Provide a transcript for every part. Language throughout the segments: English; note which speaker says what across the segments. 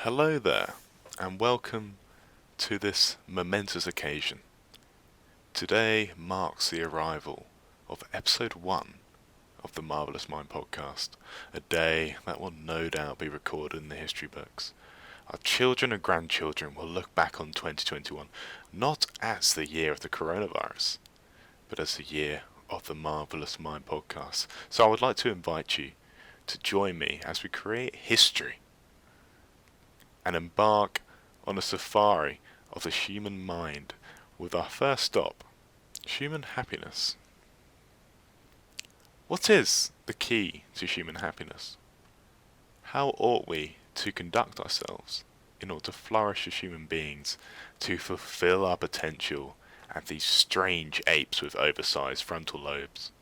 Speaker 1: Hello there, and welcome to this momentous occasion. Today marks the arrival of episode 1 of the Marvelous Mind podcast, a day that will no doubt be recorded in the history books. Our children and grandchildren will look back on 2021 not as the year of the coronavirus, but as the year of the Marvelous Mind podcast. So I would like to invite you to join me as we create history and embark on a safari of the human mind with our first stop, human happiness. What is the key to human happiness? How ought we to conduct ourselves in order to flourish as human beings, to fulfill our potential as these strange apes with oversized frontal lobes?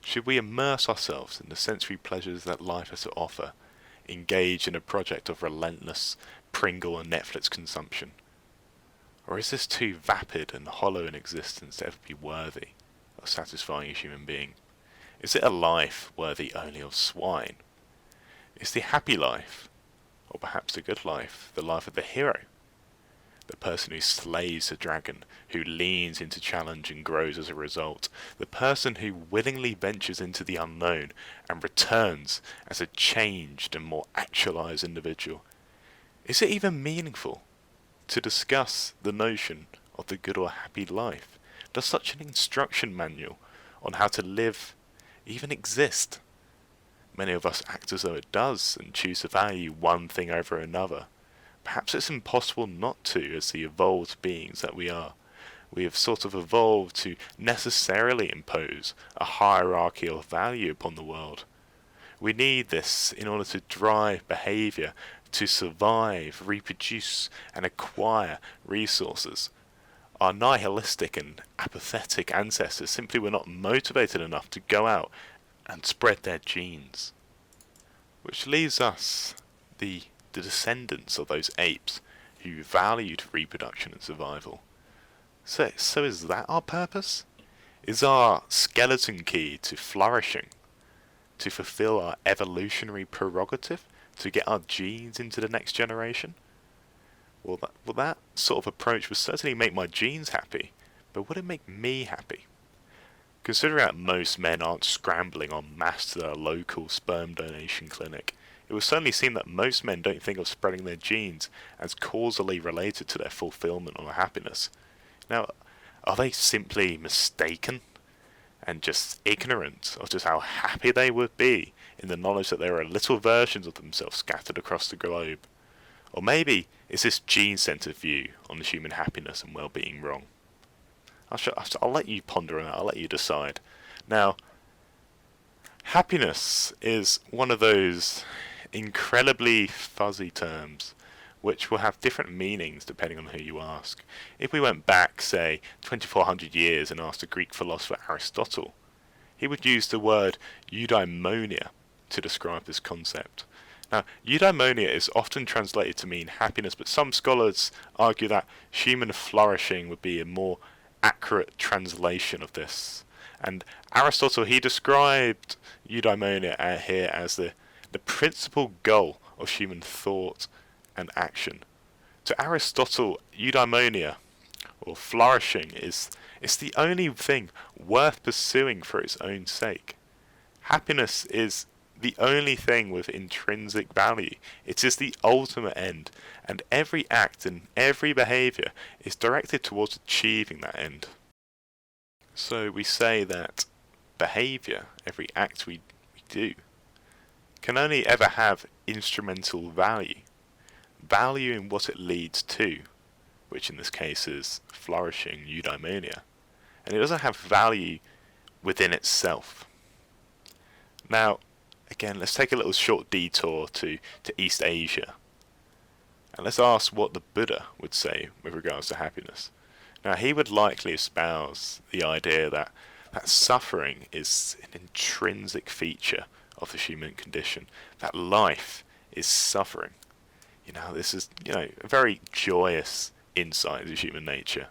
Speaker 1: Should we immerse ourselves in the sensory pleasures that life has to offer, engage in a project of relentless Pringle and Netflix consumption? Or is this too vapid and hollow in existence to ever be worthy of satisfying a human being? Is it a life worthy only of swine? Is the happy life, or perhaps the good life, the life of the hero? The person who slays the dragon, who leans into challenge and grows as a result. The person who willingly ventures into the unknown and returns as a changed and more actualized individual. Is it even meaningful to discuss the notion of the good or happy life? Does such an instruction manual on how to live even exist? Many of us act as though it does and choose to value one thing over another. Perhaps it's impossible not to, as the evolved beings that we are. We have sort of evolved to necessarily impose a hierarchy of value upon the world. We need this in order to drive behaviour, to survive, reproduce, and acquire resources. Our nihilistic and apathetic ancestors simply were not motivated enough to go out and spread their genes. Which leaves us, the descendants of those apes who valued reproduction and survival. So is that our purpose? Is our skeleton key to flourishing, to fulfill our evolutionary prerogative, to get our genes into the next generation? Well, that sort of approach would certainly make my genes happy, but would it make me happy? Considering that most men aren't scrambling en masse to their local sperm donation clinic, it would certainly seem that most men don't think of spreading their genes as causally related to their fulfillment or happiness. Now, are they simply mistaken and just ignorant of just how happy they would be in the knowledge that there are little versions of themselves scattered across the globe? Or maybe is this gene-centered view on the human happiness and well-being wrong? I'll let you ponder on that, I'll let you decide. Now, happiness is one of those incredibly fuzzy terms which will have different meanings depending on who you ask. If we went back, say, 2400 years and asked the Greek philosopher Aristotle, he would use the word eudaimonia to describe this concept. Now, eudaimonia is often translated to mean happiness, but some scholars argue that human flourishing would be a more accurate translation of this. And Aristotle, he described eudaimonia here as the principal goal of human thought and action. To Aristotle, eudaimonia, or flourishing, is the only thing worth pursuing for its own sake. Happiness is the only thing with intrinsic value. It is the ultimate end, and every act and every behaviour is directed towards achieving that end. So we say that behaviour, every act we do, can only ever have instrumental value. Value in what it leads to, which in this case is flourishing, eudaimonia. And it doesn't have value within itself. Now, again, let's take a little short detour to East Asia. And let's ask what the Buddha would say with regards to happiness. Now, he would likely espouse the idea that suffering is an intrinsic feature of the human condition, that life is suffering. This is, a very joyous insight into human nature.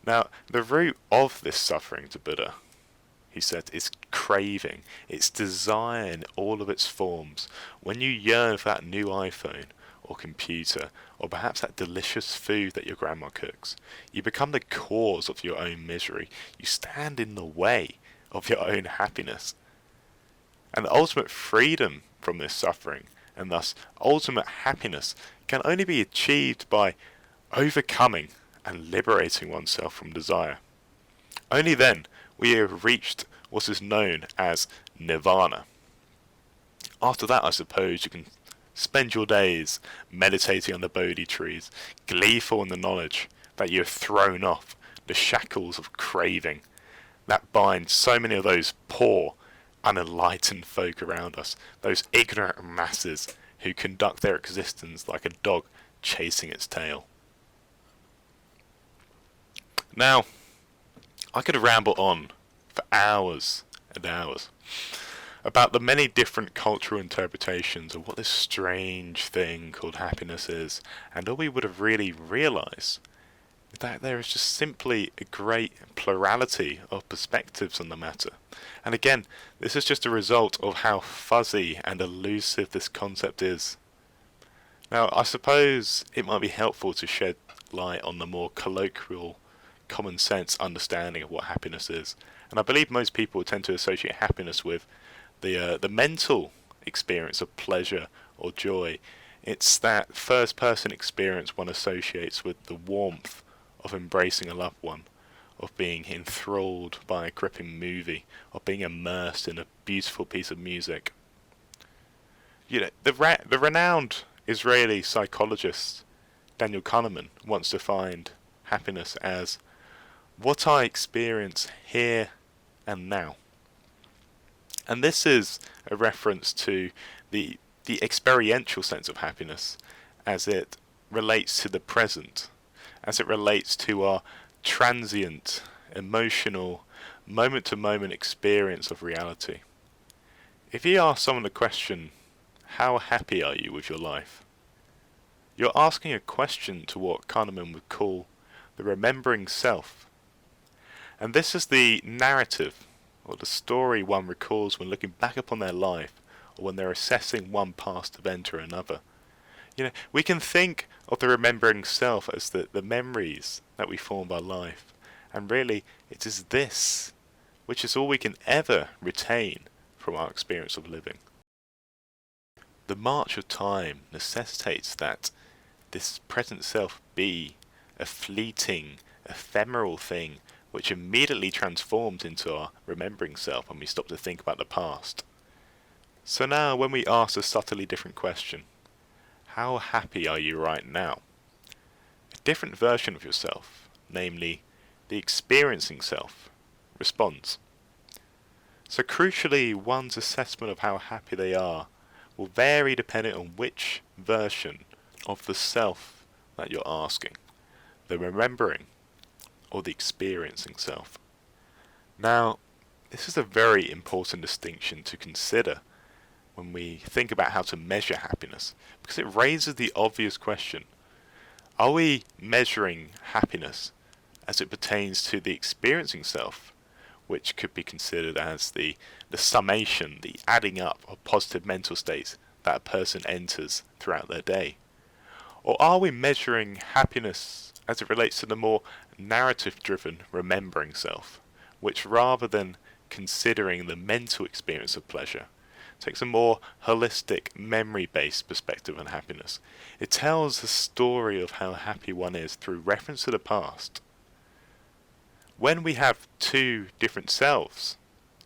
Speaker 1: Now, the root of this suffering to Buddha, he said, is craving. It's desire in all of its forms. When you yearn for that new iPhone, or computer, or perhaps that delicious food that your grandma cooks. You become the cause of your own misery. You stand in the way of your own happiness. And the ultimate freedom from this suffering, and thus ultimate happiness, can only be achieved by overcoming and liberating oneself from desire. Only then we have reached what is known as nirvana. After that, I suppose you can spend your days meditating under Bodhi trees, gleeful in the knowledge that you have thrown off the shackles of craving that bind so many of those poor, unenlightened folk around us, those ignorant masses who conduct their existence like a dog chasing its tail. Now, I could ramble on for hours and hours about the many different cultural interpretations of what this strange thing called happiness is, and all we would have really realised is that there is just simply a great plurality of perspectives on the matter. And again, this is just a result of how fuzzy and elusive this concept is. Now, I suppose it might be helpful to shed light on the more colloquial, common sense understanding of what happiness is. And I believe most people tend to associate happiness with the mental experience of pleasure or joy. It's that first person experience one associates with the warmth of embracing a loved one, of being enthralled by a gripping movie, of being immersed in a beautiful piece of music. You know, the renowned Israeli psychologist Daniel Kahneman once defined happiness as what I experience here and now. And this is a reference to the experiential sense of happiness as it relates to the present, as it relates to our transient, emotional, moment-to-moment experience of reality. If you ask someone the question, how happy are you with your life? You're asking a question to what Kahneman would call the remembering self. And this is the narrative, or the story one recalls when looking back upon their life, or when they're assessing one past event or another. You know, we can think of the remembering self as the memories that we form by life, and really it is this which is all we can ever retain from our experience of living. The march of time necessitates that this present self be a fleeting, ephemeral thing which immediately transforms into our remembering self when we stop to think about the past. So now, when we ask a subtly different question, how happy are you right now? A different version of yourself, namely, the experiencing self, responds. So crucially, one's assessment of how happy they are will vary depending on which version of the self that you're asking, the remembering or the experiencing self. Now, this is a very important distinction to consider when we think about how to measure happiness, because it raises the obvious question: are we measuring happiness as it pertains to the experiencing self, which could be considered as the summation, the adding up of positive mental states that a person enters throughout their day? Or are we measuring happiness as it relates to the more narrative-driven remembering self, which rather than considering the mental experience of pleasure, takes a more holistic, memory-based perspective on happiness? It tells the story of how happy one is through reference to the past. When we have two different selves,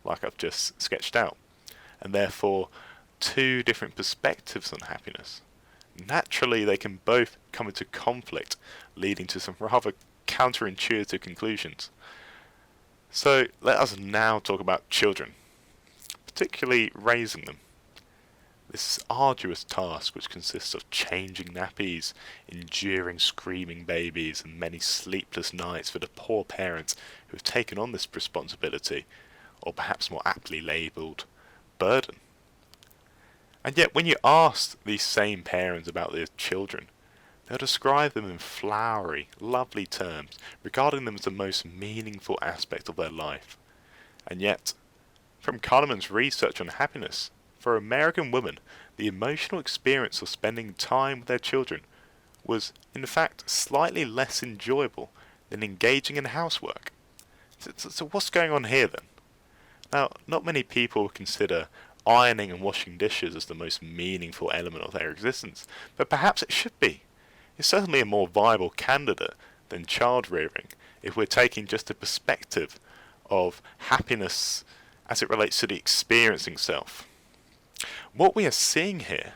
Speaker 1: like I've just sketched out, and therefore two different perspectives on happiness, naturally they can both come into conflict, leading to some rather counterintuitive conclusions. So let us now talk about children, particularly raising them. This arduous task, which consists of changing nappies, enduring screaming babies, and many sleepless nights for the poor parents who have taken on this responsibility, or perhaps more aptly labelled, burden. And yet when you ask these same parents about their children, they'll describe them in flowery, lovely terms, regarding them as the most meaningful aspect of their life. And yet, from Kahneman's research on happiness, for American women, the emotional experience of spending time with their children was, in fact, slightly less enjoyable than engaging in housework. So what's going on here then? Now, not many people consider ironing and washing dishes as the most meaningful element of their existence, but perhaps it should be. It's certainly a more viable candidate than child rearing if we're taking just a perspective of happiness as it relates to the experiencing self. What we are seeing here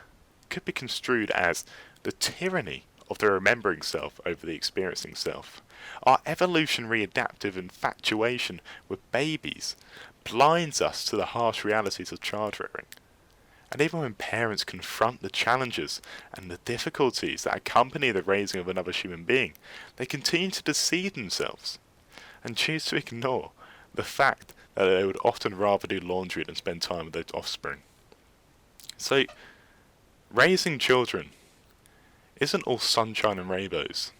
Speaker 1: could be construed as the tyranny of the remembering self over the experiencing self. Our evolutionary adaptive infatuation with babies blinds us to the harsh realities of child rearing. And even when parents confront the challenges and the difficulties that accompany the raising of another human being, they continue to deceive themselves and choose to ignore the fact that they would often rather do laundry than spend time with their offspring. So, raising children isn't all sunshine and rainbows.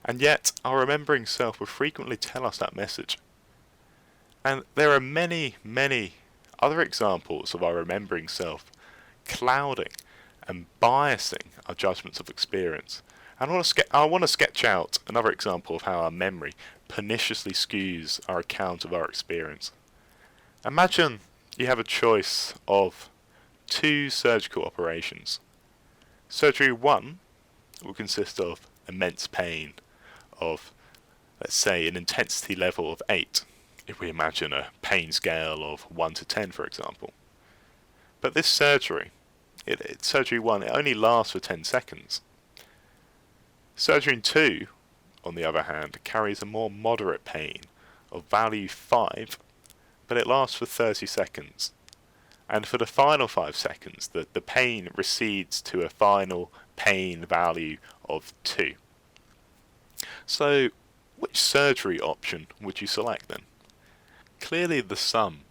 Speaker 1: And yet, our remembering self will frequently tell us that message. And there are many, many other examples of our remembering self clouding and biasing our judgments of experience. And I want to sketch out another example of how our memory perniciously skews our account of our experience. Imagine you have a choice of two surgical operations. Surgery 1 will consist of immense pain of, let's say, an intensity level of 8, if we imagine a pain scale of 1 to 10, for example. But this surgery, surgery 1, it only lasts for 10 seconds. Surgery 2, on the other hand, carries a more moderate pain of value 5, but it lasts for 30 seconds. And for the final 5 seconds, the pain recedes to a final pain value of 2. So, which surgery option would you select then? Clearly the sum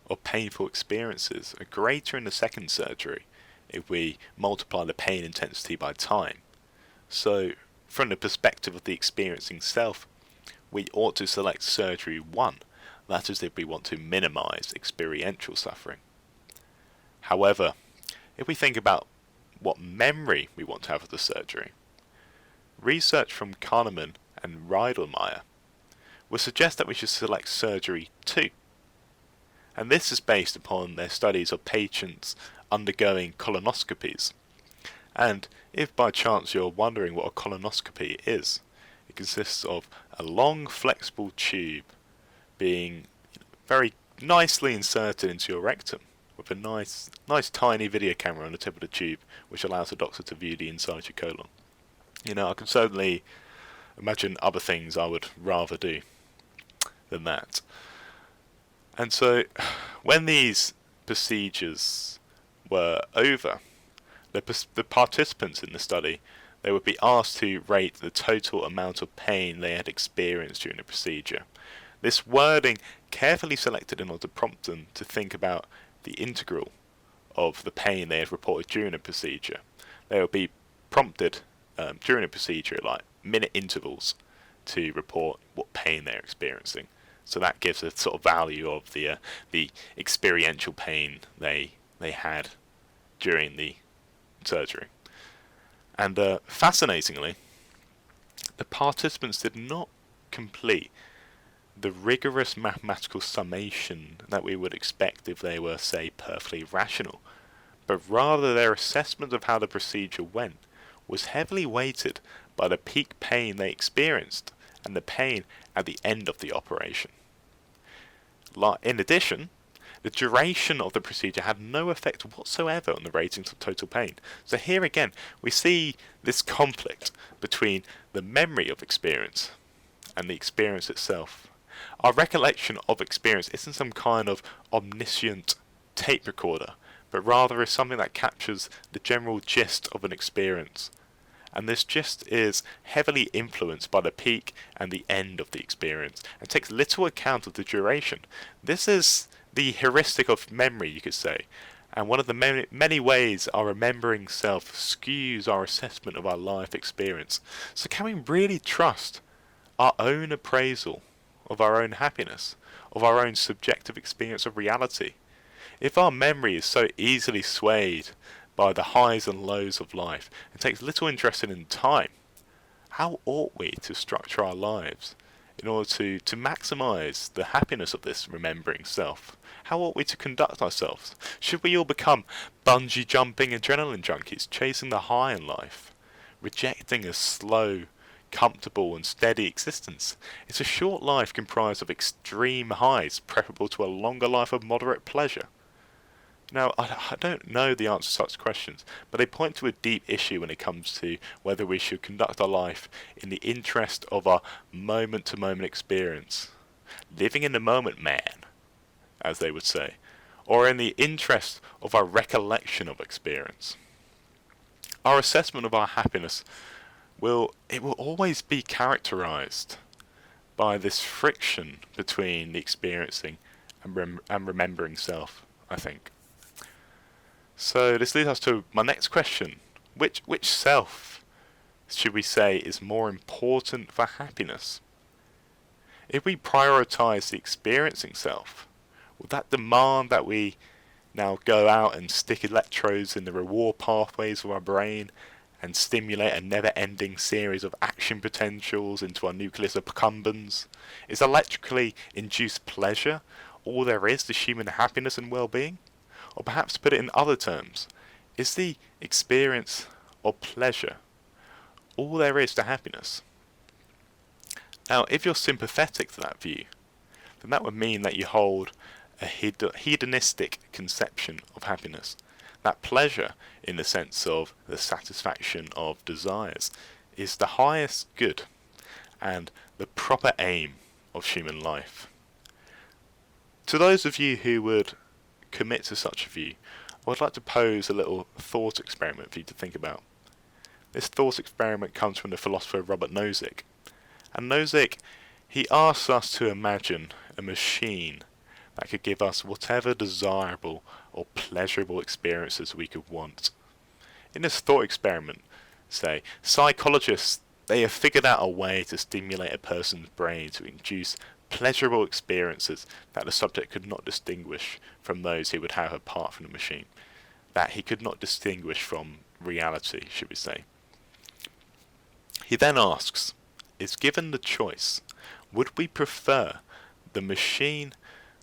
Speaker 1: of painful experiences are greater in the second surgery if we multiply the pain intensity by time. So, from the perspective of the experiencing self, we ought to select surgery 1, that is if we want to minimize experiential suffering. However, if we think about what memory we want to have of the surgery, research from Kahneman and Riedelmeier would suggest that we should select surgery 2. And this is based upon their studies of patients undergoing colonoscopies. And if by chance you're wondering what a colonoscopy is, it consists of a long flexible tube being very nicely inserted into your rectum with a nice tiny video camera on the tip of the tube which allows the doctor to view the inside of your colon. I can certainly imagine other things I would rather do than that. And so, when these procedures were over, the participants in the study, they would be asked to rate the total amount of pain they had experienced during the procedure. This wording carefully selected in order to prompt them to think about the integral of the pain they had reported during the procedure. They would be prompted during a procedure, like minute intervals, to report what pain they're experiencing. So that gives a sort of value of the experiential pain they had during the surgery. And fascinatingly, the participants did not complete the rigorous mathematical summation that we would expect if they were, say, perfectly rational, but rather their assessment of how the procedure went was heavily weighted by the peak pain they experienced and the pain at the end of the operation. In addition, the duration of the procedure had no effect whatsoever on the ratings of total pain. So here again, we see this conflict between the memory of experience and the experience itself. Our recollection of experience isn't some kind of omniscient tape recorder, but rather is something that captures the general gist of an experience. And this gist is heavily influenced by the peak and the end of the experience, and takes little account of the duration. This is the heuristic of memory, you could say, and one of the many ways our remembering self skews our assessment of our life experience. So can we really trust our own appraisal of our own happiness, of our own subjective experience of reality? If our memory is so easily swayed by the highs and lows of life and takes little interest in time, how ought we to structure our lives in order to maximise the happiness of this remembering self? How ought we to conduct ourselves? Should we all become bungee jumping adrenaline junkies, chasing the high in life, rejecting a slow, comfortable and steady existence? It's a short life comprised of extreme highs, preferable to a longer life of moderate pleasure. Now, I don't know the answer to such questions, but they point to a deep issue when it comes to whether we should conduct our life in the interest of our moment-to-moment experience, living in the moment, man, as they would say, or in the interest of our recollection of experience. Our assessment of our happiness will always be characterized by this friction between the experiencing and remembering self, I think. So this leads us to my next question. Which self should we say is more important for happiness? If we prioritize the experiencing self, will that demand that we now go out and stick electrodes in the reward pathways of our brain and stimulate a never-ending series of action potentials into our nucleus accumbens? Is electrically induced pleasure all there is to human happiness and well-being? Or perhaps to put it in other terms, is the experience of pleasure all there is to happiness? Now, if you're sympathetic to that view, then that would mean that you hold a hedonistic conception of happiness. That pleasure, in the sense of the satisfaction of desires, is the highest good and the proper aim of human life. To those of you who would commit to such a view, I would like to pose a little thought experiment for you to think about. This thought experiment comes from the philosopher Robert Nozick. And Nozick, he asks us to imagine a machine that could give us whatever desirable or pleasurable experiences we could want. In this thought experiment, say, psychologists, they have figured out a way to stimulate a person's brain to induce pleasurable experiences that the subject could not distinguish from those he would have apart from the machine, that he could not distinguish from reality, should we say. He then asks, is given the choice, would we prefer the machine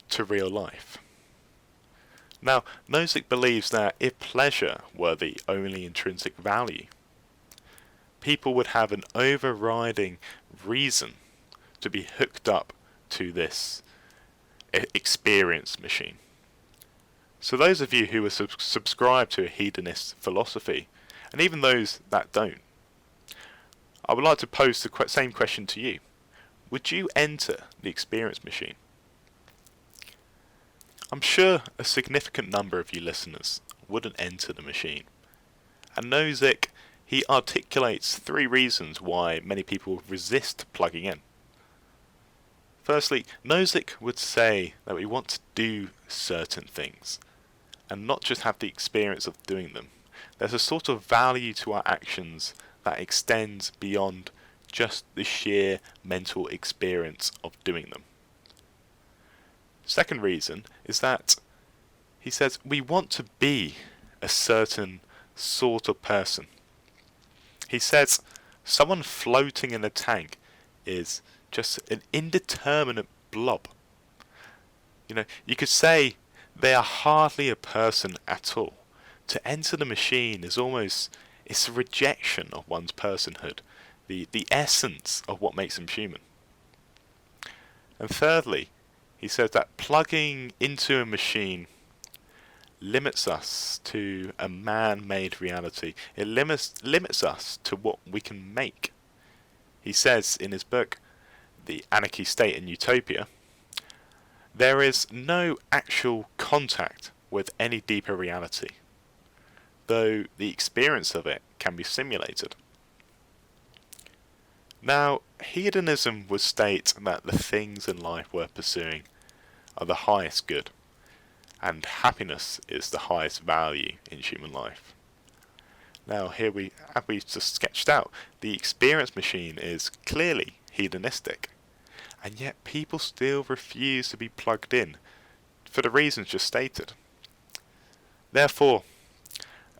Speaker 1: to real life? Now, Nozick believes that if pleasure were the only intrinsic value, people would have an overriding reason to be hooked up to this experience machine. So those of you who are subscribe to a hedonist philosophy, and even those that don't, I would like to pose the same question to you. Would you enter the experience machine? I'm sure a significant number of you listeners wouldn't enter the machine. And Nozick, he articulates 3 reasons why many people resist plugging in. Firstly, Nozick would say that we want to do certain things, and not just have the experience of doing them. There's a sort of value to our actions that extends beyond just the sheer mental experience of doing them. Second reason is that he says we want to be a certain sort of person. He says someone floating in a tank is just an indeterminate blob. You could say they are hardly a person at all. To enter the machine is almost, it's a rejection of one's personhood, the essence of what makes them human. And thirdly, he says that plugging into a machine limits us to a man-made reality. It limits us to what we can make. He says in his book, The Anarchy State and Utopia, there is no actual contact with any deeper reality, though the experience of it can be simulated. Now, hedonism would state that the things in life worth pursuing are the highest good, and happiness is the highest value in human life. Now, here we just sketched out, the experience machine is clearly hedonistic, and yet people still refuse to be plugged in for the reasons just stated. Therefore,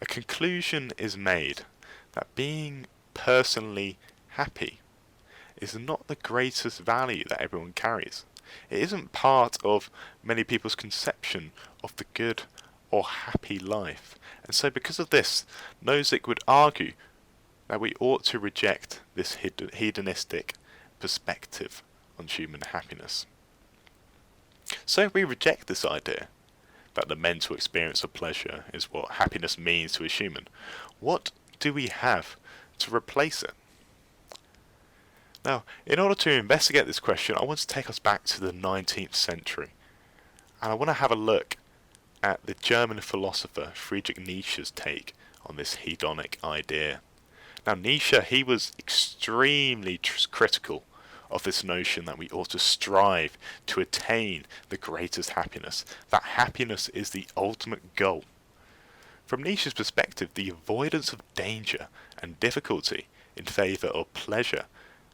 Speaker 1: a conclusion is made that being personally happy is not the greatest value that everyone carries. It isn't part of many people's conception of the good or happy life. And so because of this, Nozick would argue that we ought to reject this hedonistic perspective on human happiness. So if we reject this idea that the mental experience of pleasure is what happiness means to a human, what do we have to replace it? Now, in order to investigate this question, I want to take us back to the 19th century, and I want to have a look at the German philosopher Friedrich Nietzsche's take on this hedonic idea. Now, Nietzsche, he was extremely critical of this notion that we ought to strive to attain the greatest happiness, that happiness is the ultimate goal. From Nietzsche's perspective, the avoidance of danger and difficulty in favour of pleasure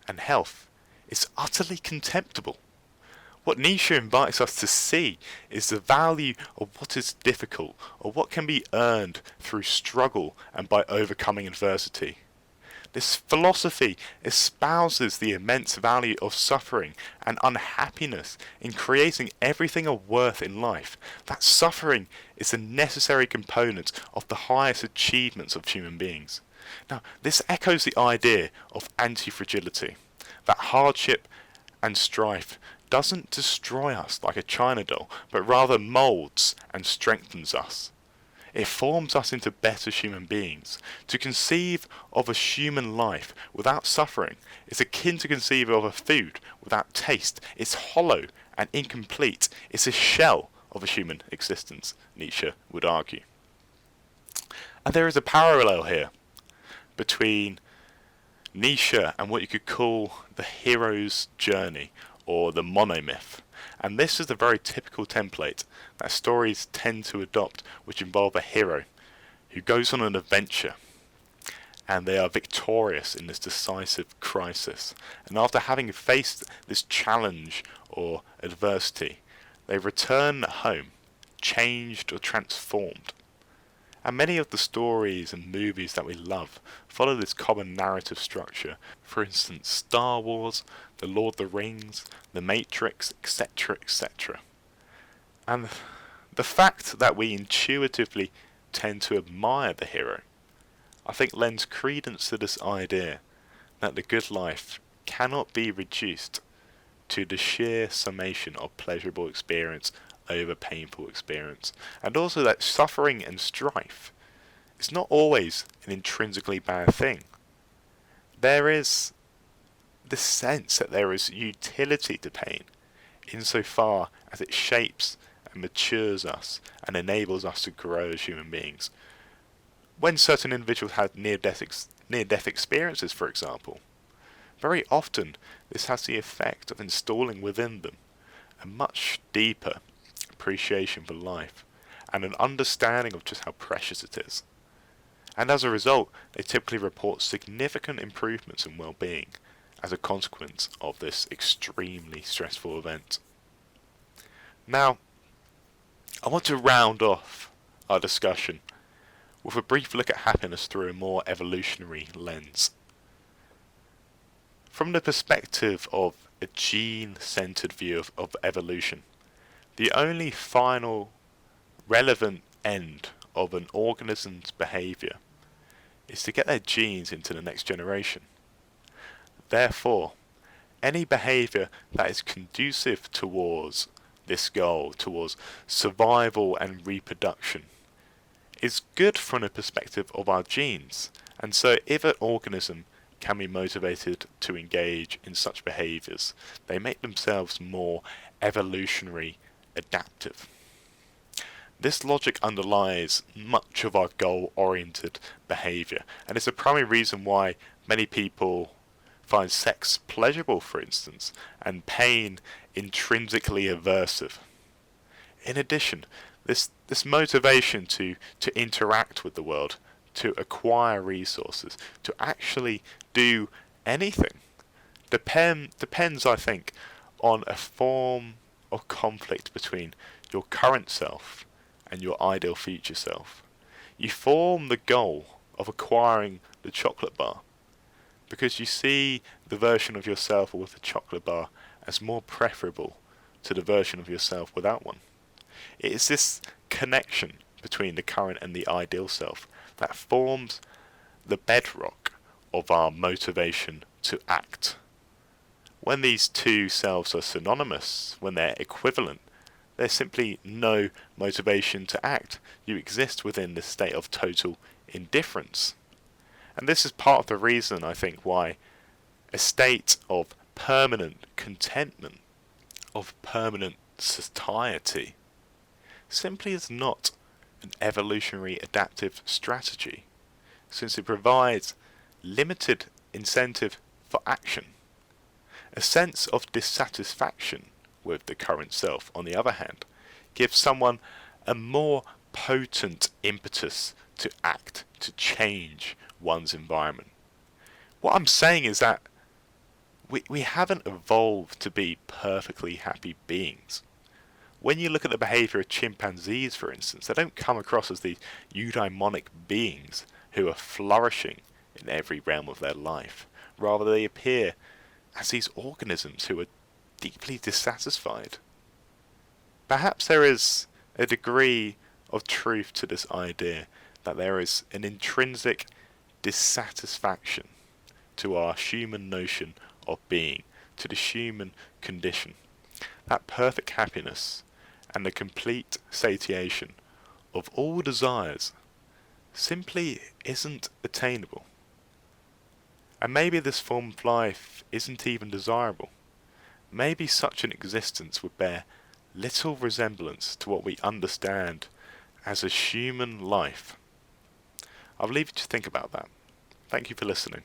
Speaker 1: and health is utterly contemptible. What Nietzsche invites us to see is the value of what is difficult, or what can be earned through struggle and by overcoming adversity. This philosophy espouses the immense value of suffering and unhappiness in creating everything of worth in life. That suffering is a necessary component of the highest achievements of human beings. Now, this echoes the idea of anti-fragility, that hardship and strife doesn't destroy us like a china doll, but rather moulds and strengthens us. It forms us into better human beings. To conceive of a human life without suffering is akin to conceive of a food without taste. It's hollow and incomplete. It's a shell of a human existence, Nietzsche would argue. And there is a parallel here between Nietzsche and what you could call the hero's journey, or the monomyth. And this is a very typical template that stories tend to adopt, which involve a hero who goes on an adventure and they are victorious in this decisive crisis. And after having faced this challenge or adversity, they return home changed or transformed. And many of the stories and movies that we love follow this common narrative structure. For instance, Star Wars, The Lord of the Rings, The Matrix, etc., etc. And the fact that we intuitively tend to admire the hero, I think lends credence to this idea that the good life cannot be reduced to the sheer summation of pleasurable experience over painful experience, and also that suffering and strife is not always an intrinsically bad thing. There is this sense that there is utility to pain insofar as it shapes and matures us and enables us to grow as human beings. When certain individuals have near-death experiences, for example, very often this has the effect of installing within them a much deeper appreciation for life and an understanding of just how precious it is. And as a result, they typically report significant improvements in well-being as a consequence of this extremely stressful event. Now, I want to round off our discussion with a brief look at happiness through a more evolutionary lens. From the perspective of a gene-centered view of evolution, the only final relevant end of an organism's behaviour is to get their genes into the next generation. Therefore, any behaviour that is conducive towards this goal, towards survival and reproduction, is good from the perspective of our genes. And so if an organism can be motivated to engage in such behaviours, they make themselves more evolutionary adaptive. This logic underlies much of our goal-oriented behaviour, and it's a primary reason why many people find sex pleasurable, for instance, and pain intrinsically aversive. In addition, this motivation to interact with the world, to acquire resources, to actually do anything, depends, I think, on a form of conflict between your current self and your ideal future self. You form the goal of acquiring the chocolate bar because you see the version of yourself with the chocolate bar as more preferable to the version of yourself without one. It is this connection between the current and the ideal self that forms the bedrock of our motivation to act. When these two selves are synonymous, when they're equivalent, there's simply no motivation to act. You exist within this state of total indifference. And this is part of the reason, I think, why a state of permanent contentment, of permanent satiety, simply is not an evolutionary adaptive strategy, since it provides limited incentive for action. A sense of dissatisfaction with the current self, on the other hand, gives someone a more potent impetus to act, to change one's environment. What I'm saying is that we haven't evolved to be perfectly happy beings. When you look at the behaviour of chimpanzees, for instance, they don't come across as these eudaimonic beings who are flourishing in every realm of their life. Rather, they appear as these organisms who are deeply dissatisfied. Perhaps there is a degree of truth to this idea that there is an intrinsic dissatisfaction to our human notion of being, to the human condition. That perfect happiness and the complete satiation of all desires simply isn't attainable. And maybe this form of life isn't even desirable. Maybe such an existence would bear little resemblance to what we understand as a human life. I'll leave you to think about that. Thank you for listening.